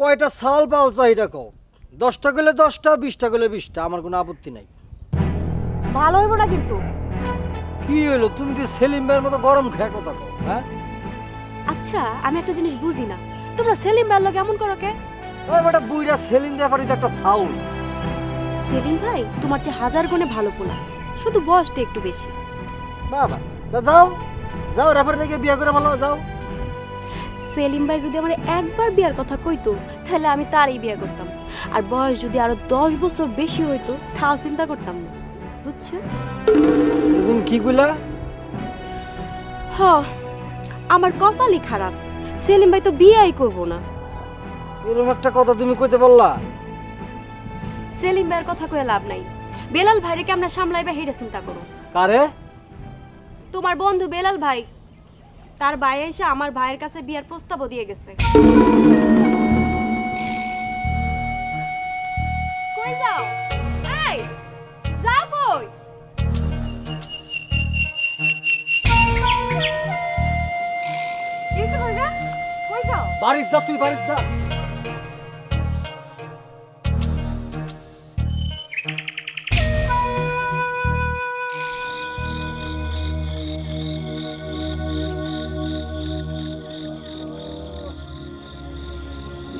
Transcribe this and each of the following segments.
কয়টা চাউল পাও চাহিদা কও, 10টা গেলে 10টা, 20টা গেলে 20টা, আমার কোনো আপত্তি নাই। ভালো হইব না কিন্তু। কি হলো, তুমি যে সেলিম ভাইয়ের মতো গরম খেয়ে কথা কও, হ্যাঁ? আচ্ছা আমি একটা জিনিস বুঝি না, তোমরা সেলিম ভাইয়ের লগে এমন করো কে? ওই বেটা বুইরা সেলিম রেফারি তো একটা ফাউল। সেলিম ভাই তোমার যে হাজার গুণে ভালো পোলা, শুধু বয়সটা একটু বেশি। বাবা তা যাও যাও, রেফারি থেকে বিয়ে করে ভালো যাও। সেলিম ভাই যদি আমার একবার বিয়ার কথা কইতো তাহলে আমি তারই বিয়ে করতাম, আর বয়স যদি আরো 10 বছর বেশি হইতো তাও চিন্তা করতাম না, বুঝছো? তুমি কি কইলা? হ, আমার কপালই খারাপ, সেলিম ভাই তো বিয়েই করবো না। এরকম একটা কথা তুমি কইতে বললা? সেলিম ভাইয়ের কথা কয়ে লাভ নাই, বেলাল ভাইরে কেমনে সামলাইবা হেটা চিন্তা করো। কারে? তোমার বন্ধু বেলাল ভাই, তার ভাই এসে আমার ভাইয়ের কাছে বিয়ার প্রস্তাবও দিয়ে গেছে। কই যাও? এই যাও কই? কিছু কই যা? কই যাও? বাড়ি যা, তুই বাড়ি যা।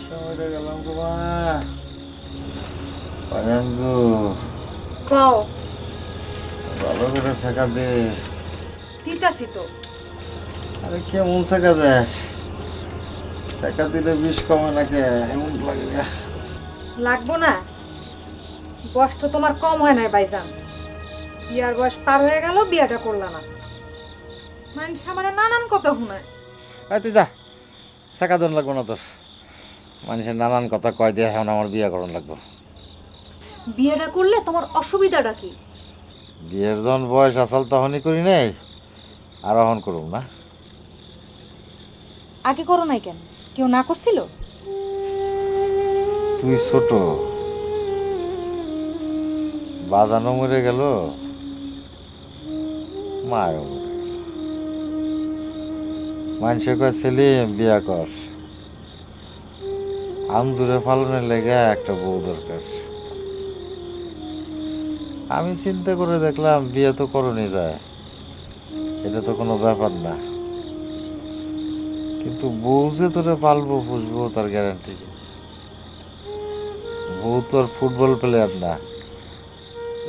সময়টা গেলাম গো মা। পাজানজু কও। ভালো করে শেখা দে। দিতাছি তো। আরে কেমন শেখা দেস? শেখা দিলে বিষ কমে নাকি এমন লাগে? লাগবো না, বয়স তো তোমার কম হয় নাই ভাইজান। বিয়ার বয়স পার হয়ে গেল, বিয়াটা করলা না। মানুষ আমার নানান কথা শুনায়। তুই যা, শেখা দন লাগবো না তোর। মানুষের নানান কথা কয় দিয়ে এখন আমার বিয়ে করণ লাগবো। বিয়েটা করলে তোমার অসুবিধাটা কি? বিয়ের যখন বয়স আসল তখনই করি নাই, আর এখন করুম না। আগে করো নাই কেন? কেউ না করছিল? তুই ছোট, বাজানো মরে গেল, মায়ও মরে গেল। মানুষে কয় সেলিম বিয়া কর, আমজুরে পালনের লেগে একটা বউ দরকার। আমি চিন্তা করে দেখলাম বিয়ে তো করণই যায়, এটা তো কোনো ব্যাপার না। কিন্তু বউ যে তোরে পালবো পুষবো তার গ্যারান্টি কি? বউ তো আর ফুটবল প্লেয়ার না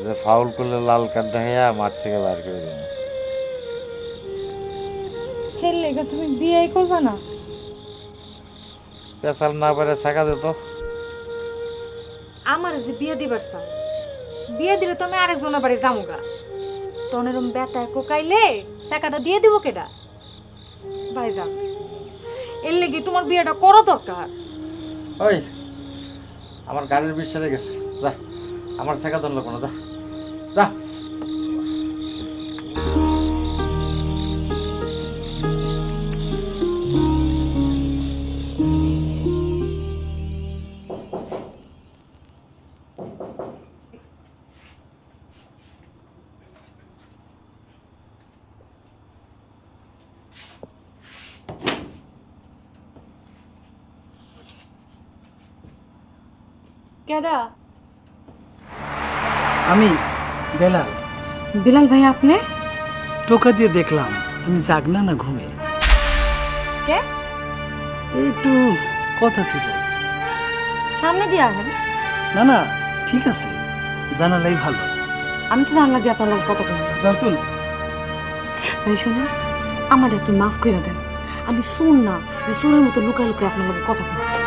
যে ফাউল করলে লাল কার্ড দেখাইয়া মাঠ থেকে বাইর করে দেব। হের লেগে তুমি বিয়েই করবা না? পেশাল না পারে শেখা দে তো। আমার যে বিয়ে দিবার চাও, বিয়ে দিলে তো আমি আরেকজনের বাড়ি যামুগা, তখন এরম বেতায় কোকাইলে টাকাটা দিয়ে দিব কেডা? ভাইজান, এর লেগে তোমার বিয়েটা করা দরকার। ওই আমার গাড়ির বিষ সেরে গেছে, যা আমার শেখা ধরলো কোনো, যা যা। কেডা? আমি বেলাল। বিলাল ভাই আপনি? টোকা দিয়ে দেখলাম তুমি জাগনা না ঘুমে। কে? একটু কথা ছিল। সামনে দিয়ে আসেন। না না ঠিক আছে, জানালাই ভালো। আমি তো জানলা দিয়ে আপনার লগে কথা বলবো। জয়তুল, ভাই শুনেন, আমার একটু মাফ করে দেন। আমি শুন না যে চোরের মতো লুকায় লুকায় আপনার লগে কথা বলবো।